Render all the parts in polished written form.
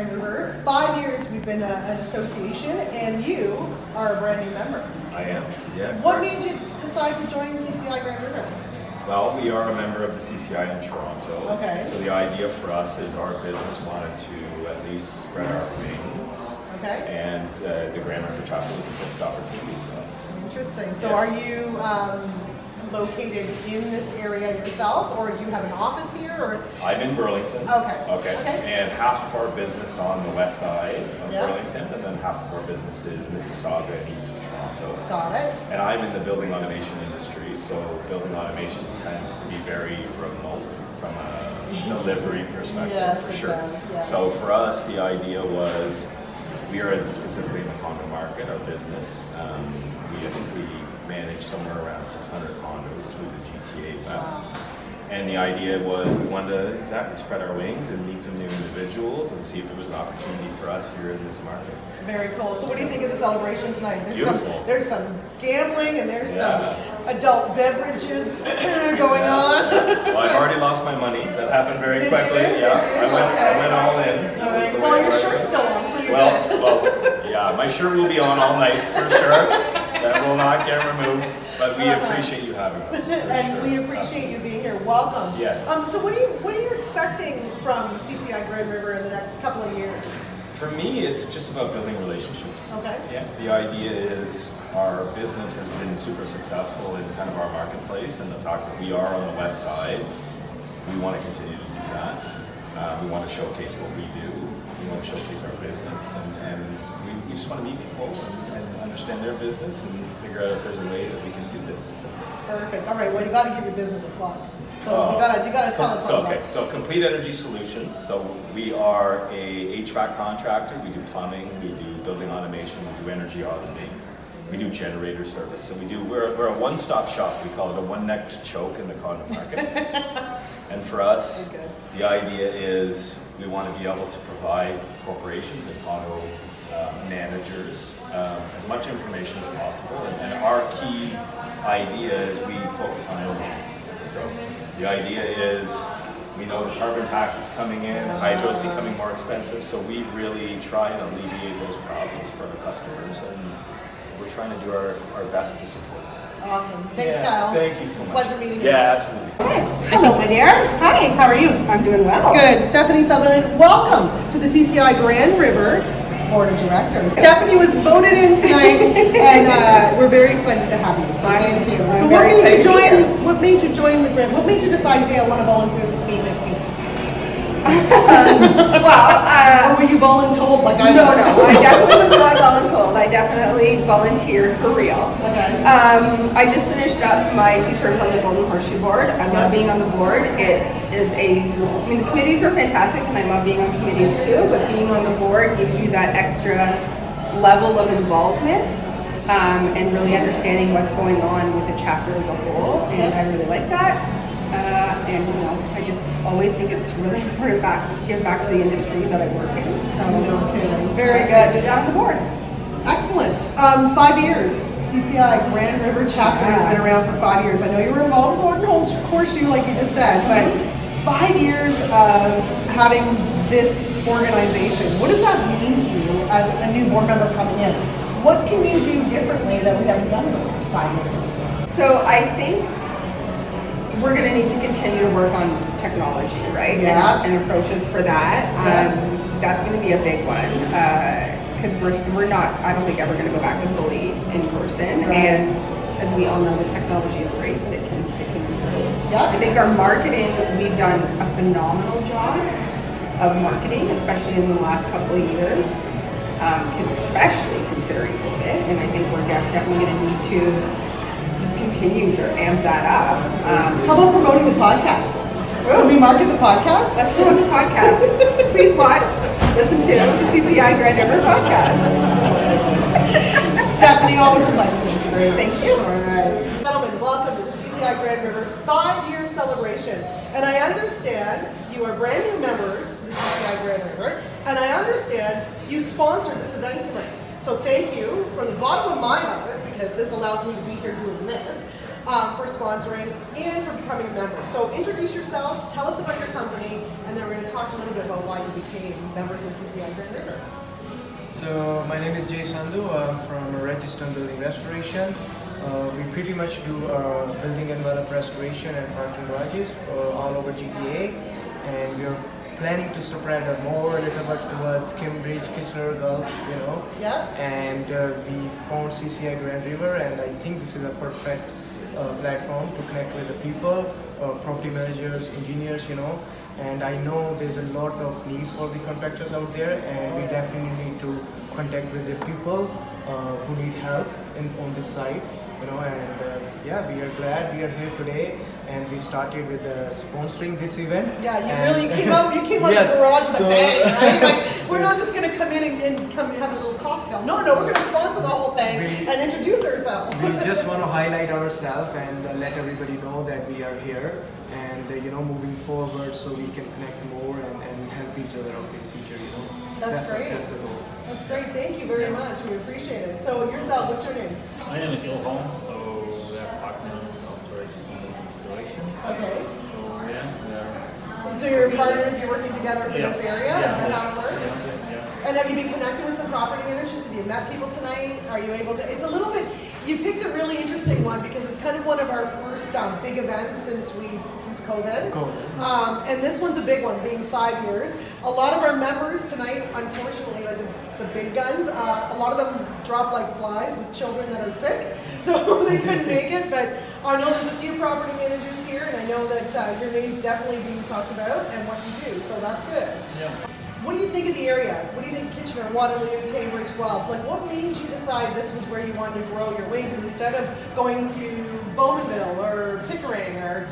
Grand River. 5 years we've been an association, and you are a brand new member. I am, yeah. What made you decide to join CCI Grand River? Well, we are a member of the CCI in Toronto. Okay. So the idea for us is our business wanted to at least spread our wings. Okay. And the Grand River chapter was a perfect opportunity for us. Interesting. So Yeah. are you located in this area yourself, or do you have an office here? Or I'm in Burlington. Okay. And half of our business on the west side of Yeah. Burlington, and then half of our business is Mississauga and east of Toronto. got it. And I'm in the building automation industry, so building automation tends to be very remote from a delivery perspective. Yes, for it sure. does, yes. So for us, the idea was we are specifically in the condo market, our business. I think we manage somewhere around 600 condos through the GTA West. Wow. And the idea was we wanted to exactly spread our wings and meet some new individuals and see if there was an opportunity for us here in this market. Very cool. So what do you think of the celebration tonight? Beautiful. There's some gambling and there's Yeah. some adult beverages going on. Well, I've already lost my money. That happened very Did quickly. you? Yeah, Did you? I went all in. All right. Well, your shirt's still on, so you're good. Well, yeah, my shirt will be on all night for sure. That will not get removed. But we appreciate you having us. And sure. we appreciate you being here. Welcome. Yes. So what are you expecting from CCI Grand River in the next couple of years? For me, it's just about building relationships. Okay. Yeah. The idea is our business has been super successful in kind of our marketplace, and the fact that we are on the west side, we want to continue to do that. We want to showcase what we do. We want to showcase our business, and we just want to meet people and understand their business and figure out if there's a way that we can do business. That's it. Perfect. All right. Well, you got to give your business a plug. So you gotta tell us something. Okay, so Complete Energy Solutions. So we are a HVAC contractor. We do plumbing, we do building automation, we do energy auditing, we do generator service. So we're a one-stop shop. We call it a one-necked choke in the condo market. And for us, the idea is we want to be able to provide corporations and condo managers as much information as possible. And our key idea is we focus on energy. So the idea is we know the carbon tax is coming in, hydro is becoming more expensive, so we really try and alleviate those problems for our customers, and we're trying to do our best to support them. Awesome. Thanks, Yeah, Kyle. thank you so much. Pleasure meeting you. Yeah, absolutely. Hello, my dear. Hi. How are you? I'm doing well. Good. Stephanie Sutherland, welcome to the CCI Grand River Board of Directors. Stephanie was voted in tonight, and we're very excited to have you. So thank you. I'm So very excited to be here. what made you join the Grand? What made you decide, hey, I want to volunteer for being a queen? Or were you voluntold like I was? No, I definitely was not voluntold. I definitely volunteered for real. Okay. I just finished up my 2 terms on the Golden Horseshoe Board. I love being on the board. It is the committees are fantastic, and I love being on committees too, but being on the board gives you that extra level of involvement and really understanding what's going on with the chapter as a whole, and I really like that. And I just always think it's really important to give back to the industry that I work in. So Very I good. did that on the board. Excellent. 5 years. CCI Grand River chapter has been around for 5 years. I know you were involved in Golden Horseshoe, like you just said, but 5 years of having this organization. What does that mean to you as a new board member coming in? What can you do differently that we haven't done in the last 5 years? So I think we're going to need to continue to work on technology, right? Yeah. And approaches for that. That's going to be a big one because we're not, I don't think, ever going to go back to fully in person. Right. And as we all know, the technology is great, but it can improve. Yeah. I think our marketing, we've done a phenomenal job of marketing, especially in the last couple of years, especially considering COVID. And I think we're definitely going to need to just continue to amp that up. How about promoting the podcast? Can we market the podcast? Let's promote the podcast. Please watch, listen to the CCI Grand River podcast. Stephanie, always a pleasure. Thank you. All right. Gentlemen, welcome to the CCI Grand River 5-year celebration. And I understand you are brand new members to the CCI Grand River, and I understand you sponsored this event tonight. So thank you from the bottom of my heart, because this allows me to be here doing this. for sponsoring and for becoming a member. So introduce yourselves, tell us about your company, and then we're going to talk a little bit about why you became members of CCI Grand River. So my name is Jay Sandhu. I'm from Redstone Building Restoration. We pretty much do building envelope restoration and parking garages all over GTA, and we're planning to spread more a little bit towards Cambridge, Kitchener, Gulf, you know. Yeah. And we found CCI Grand River, and I think this is a perfect platform to connect with the people, property managers, engineers, you know. And I know there's a lot of need for the contractors out there, and we definitely need to contact with the people who need help on this site, you know. And yeah, we are glad we are here today, and we started with sponsoring this event. Yeah, you came out of the garage with a bang, right? Like, we're not just going to come in and come have a little cocktail. No, we're going to sponsor the whole thing and introduce ourselves. We just want to highlight ourselves and let everybody know that we are here, and you know, moving forward so we can connect more and help each other out in the future, you know. That's great. That's the goal. That's great. Thank you very much. We appreciate it. So yourself, what's your name? My name is Ilham, so we are partner of Redstone Restoration. Okay. So yeah, we are. So you're partners, you're working together for this area? Is that how it works? Yeah. And have you been connected with some property managers? Have you met people tonight? Are you able to? It's a little bit. You picked a really interesting one because it's kind of one of our first big events since COVID. And this one's a big one, being 5 years. A lot of our members tonight, unfortunately, are the big guns. A lot of them drop like flies with children that are sick, so they couldn't make it. But I know there's a few property managers here, and I know that your name's definitely being talked about and what you do. So that's good. Yeah. What do you think of the area? What do you think Kitchener, Waterloo, Cambridge, Guelph? Like, what made you decide this was where you wanted to grow your wings instead of going to Bowmanville or Pickering or?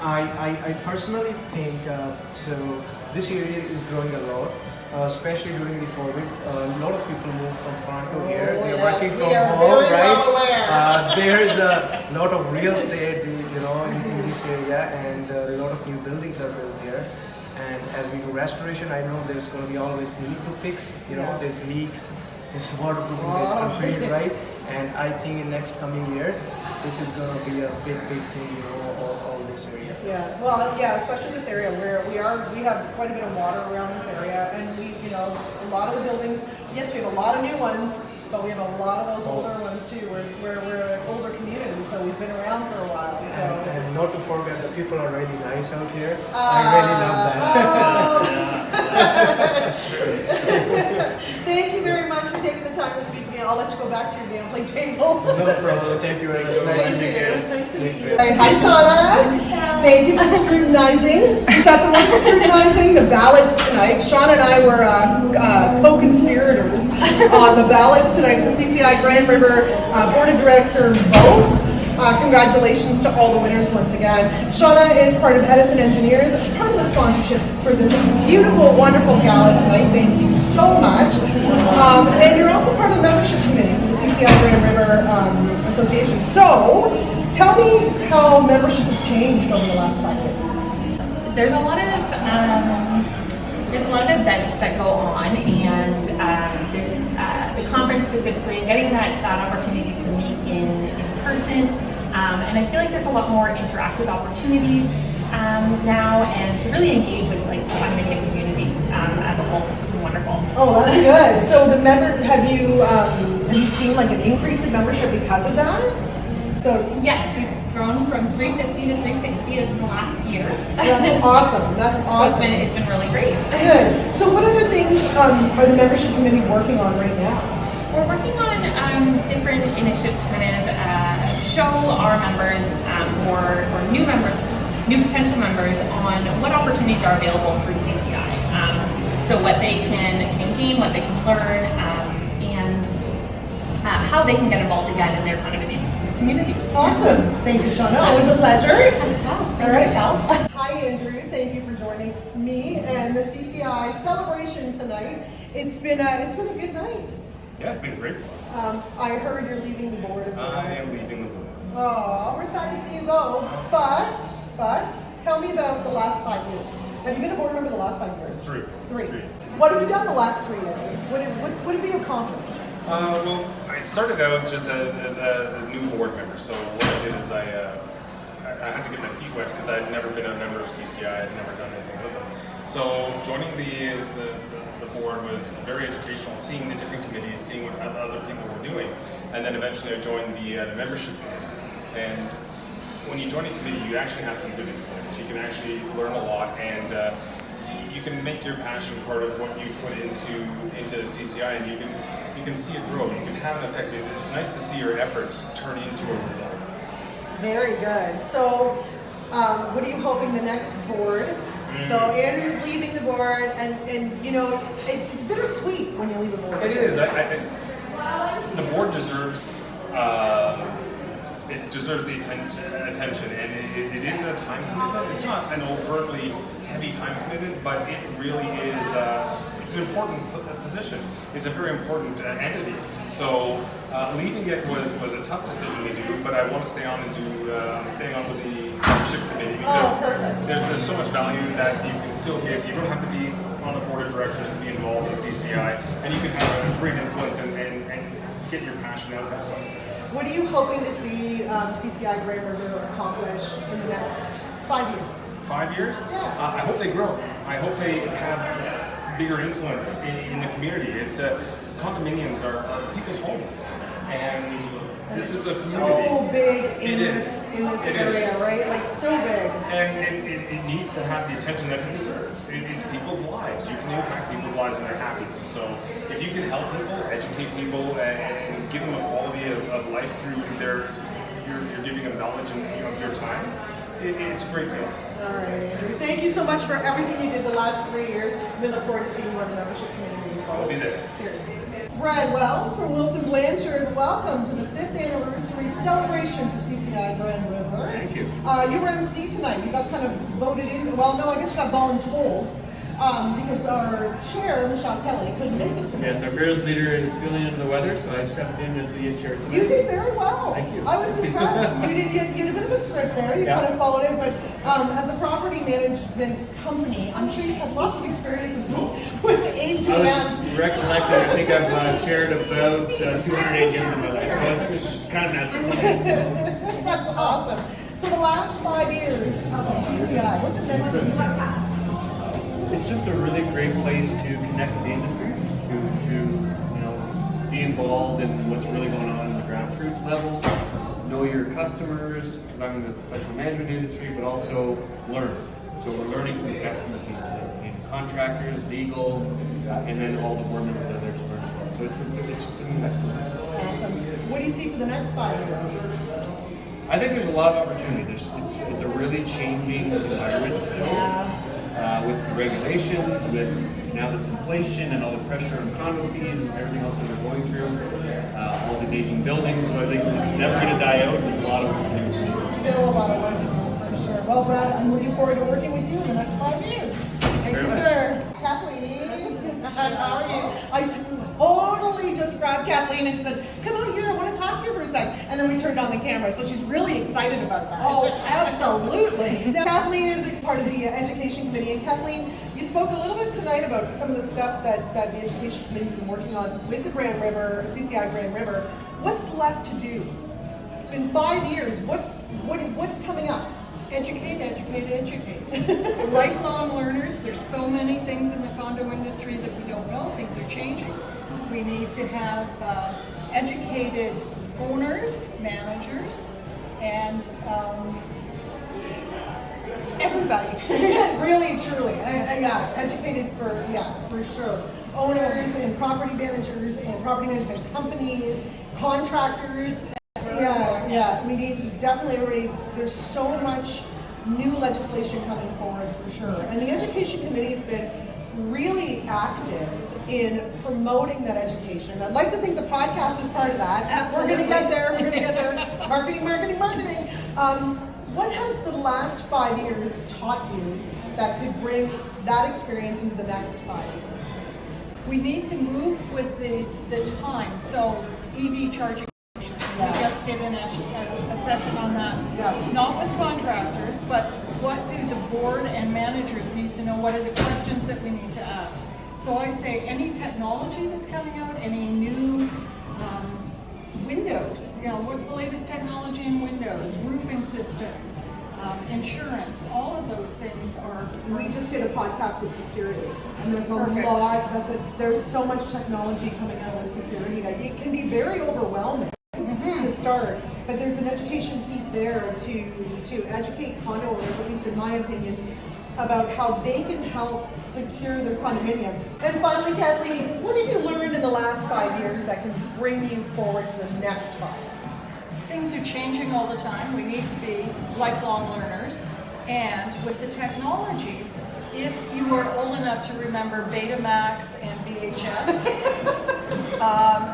I personally think so. This area is growing a lot, especially during the COVID. A lot of people moved from Toronto here. They're working from home, right? There is a lot of real estate, you know, in this area, and a lot of new buildings are built there. And as we do restoration, I know there's going to be always need to fix, you know, there's leaks, there's waterproofing, there's concrete, right? And I think in next coming years, this is going to be a big thing, you know, all this area. Yeah, well, yeah, especially this area where we have quite a bit of water around this area, and we, you know, a lot of the buildings, yes, we have a lot of new ones, but we have a lot of those older ones too. We're an older community, so we've been around for a while. So. And not to forget, the people are really nice out here. I really love that. Thank you very much for taking the time to speak to me. I'll let you go back to your gambling table. No problem. Thank you very much. Nice to meet you. It was nice to meet you. Hi, Shauna. Thank you for scrutinizing. Is that the word, scrutinizing? The ballots tonight. Shauna and I were co-conspirators on the ballots tonight at the CCI Grand River Board of Director vote. Congratulations to all the winners once again. Shauna is part of Edison Engineers, part of the sponsorship for this beautiful, wonderful gala tonight. Thank you so much. And you're also part of the membership committee for the CCI Grand River Association. So, tell me how membership has changed over the last 5 years. There's a lot of events that go on, and there's the conference specifically, and getting that opportunity to meet in person. And I feel like there's a lot more interactive opportunities now, and to really engage with like the condominium community as a whole, which has been wonderful. Oh, that's good. So the have you seen like an increase in membership because of that? So yes, we've grown from 350 to 360 in the last year. That's awesome. That's awesome. So it's been really great. Good. So what other things are the membership committee working on right now? We're working on different initiatives to kind of show our members or new members, new potential members on what opportunities are available through CCI. So what they can gain, what they can learn, and how they can get involved again in their kind of community. Awesome. Thank you, Shauna. Always a pleasure. As well. Thanks, Michelle. Hi, Andrew. Thank you for joining me and the CCI celebration tonight. It's been a good night. Yeah, it's been great fun. I heard you're leaving the board. I am leaving the board. Oh, we're sad to see you go. But tell me about the last 5 years. Have you been a board member the last 5 years? Three. What have you done the last 3 years? What have you accomplished? Well, I started out just as a new board member. So what I did is I had to get my feet wet because I had never been a member of CCI. I had never done anything with them. So joining the board was very educational, seeing the different committees, seeing what other people were doing, and then eventually I joined the membership committee. And when you join a committee, you actually have some good influence. You can actually learn a lot, and you can make your passion part of what you put into CCI, and you can see it grow. You can have an effect. It's nice to see your efforts turn into a result. Very good. So, what are you hoping the next board? So Andrew's leaving the board, and you know it's bittersweet when you leave a board. It is. The board deserves it deserves the attention, and it is a time commitment. It's not an overtly heavy time commitment, but it really is. It's an important position. It's a very important entity. So leaving it was a tough decision to do, but I want to stay on and do. I'm staying on with the membership committee because there's so much value that you can still give. You don't have to be on the board of directors to be involved in CCI, and you can have a great influence and get your passion out that way. What are you hoping to see CCI Grand River accomplish in the next 5 years? 5 years? Yeah. I hope they grow. I hope they have bigger influence in the community. Condominiums are people's homes, and this is a community. So big in this area, right? Like so big. And it needs to have the attention that it deserves. It's people's lives. You can impact people's lives and their happiness. So if you can help people, educate people, and give them a quality of life through you're giving them knowledge and of your time, it's a great feeling. All right, Andrew. Thank you so much for everything you did the last 3 years. We look forward to seeing you on the membership committee moving forward. I'll be there. Seriously. Brad Wells from Wilson Blanchard, welcome to the 5th anniversary celebration for CCI Grand River. Thank you. You were MC tonight. You got kind of voted in. Well, no, I guess you got voluntold because our chair, Michelle Kelly, couldn't make it tonight. Yes, our fearless leader is feeling under the weather, so I stepped in as the chair tonight. You did very well. Thank you. I was impressed. You had a bit of a script there. You kind of followed it, but as a property management company, I'm sure you've had lots of experiences with AGMs. I was recollecting, I think I've chaired about 200 AGMs in my life, so it's kind of natural. That's awesome. So the last 5 years of CCI, what's it meant for you? It's just a really great place to connect with the industry, to be involved in what's really going on the grassroots level, know your customers, because I'm in the professional management industry, but also learn. So we're learning from the best in the field, in contractors, legal, and then all the board members that are there to learn as well. So it's just been excellent. Awesome. What do you see for the next 5 years? I think there's a lot of opportunity. It's a really changing environment still. With the regulations, with now this inflation and all the pressure on condo fees and everything else that we're going through, all these aging buildings, so I think it's never going to die out. There's a lot of work to do for sure. Still a lot of work to do for sure. Well, Brad, I'm looking forward to working with you in the next 5 years. Thank you, sir. Kathleen, how are you? I totally just grabbed Kathleen and said, come out here, I want to talk to you for a sec. And then we turned on the camera, so she's really excited about that. Oh, absolutely. Now, Kathleen is part of the Education Committee. And Kathleen, you spoke a little bit tonight about some of the stuff that the Education Committee's been working on with the Grand River, CCI Grand River. What's left to do? It's been 5 years. What's coming up? Educate, educate, educate. Lifelong learners. There's so many things in the condo industry that we don't know. Things are changing. We need to have educated owners, managers, and everybody. Really, truly, educated for sure. Owners and property managers and property management companies, contractors. We need definitely. There's so much new legislation coming forward for sure, and the Education Committee has been really active in promoting that education. I'd like to think the podcast is part of that. Absolutely. We're going to get there. We're going to get there. Marketing. What has the last 5 years taught you that could bring that experience into the next 5 years? We need to move with the time. So EV charging. We just did a session on that. Not with contractors, but what do the board and managers need to know? What are the questions that we need to ask? So I'd say any technology that's coming out, any new Windows, what's the latest technology in Windows, roofing systems, insurance, all of those things are. We just did a podcast with security, and there's a Perfect. lot. There's so much technology coming out with security that it can be very overwhelming to start. But there's an education piece there to educate condo owners, at least in my opinion, about how they can help secure their condominium. And finally, Kathleen, what have you learned in the last 5 years that can bring you forward to the next 5? Things are changing all the time. We need to be lifelong learners. And with the technology, if you are old enough to remember Betamax and VHS,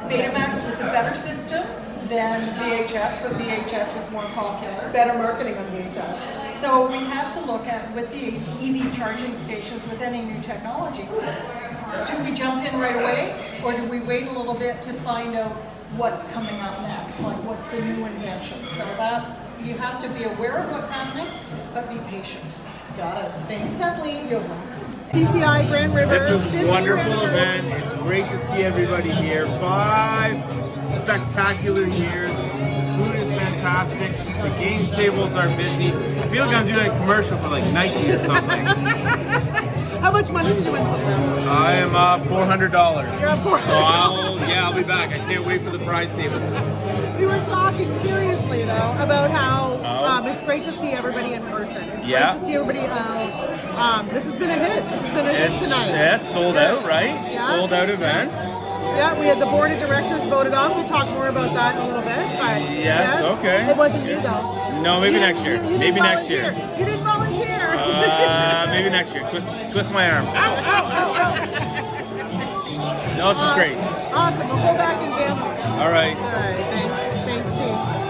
Betamax was a better system than VHS, but VHS was more popular. Better marketing on VHS. So we have to look at, with the EV charging stations, with any new technology, do we jump in right away, or do we wait a little bit to find out what's coming up next, like what's the new invention? So you have to be aware of what's happening, but be patient. Got it. Thanks, Kathleen. You're welcome. CCI Grand River. This is a 50th wonderful anniversary. event. It's great to see everybody here. 5 spectacular years. The food is fantastic. The games tables are busy. I feel like I'm doing a commercial for like Nike or something. How much money did you win so far? I am $400. You're up $400. So I'll be back. I can't wait for the prize table. We were talking seriously though about how it's great to see everybody in person. It's great to see everybody. This has been a hit. This has been a hit tonight. Yeah, sold out, right? Yeah. Sold out event. Yeah, we had the board of directors voted on. We'll talk more about that in a little bit. But Yes, yeah, okay. It wasn't you though. No, maybe You next didn't- year. you Maybe didn't next year. volunteer. You didn't volunteer. Maybe next year. Twist my arm. Ow, ow, ow, ow. No, this is great. Awesome. We'll go back and gamble. All right. All right. Thanks. Thanks, Steve.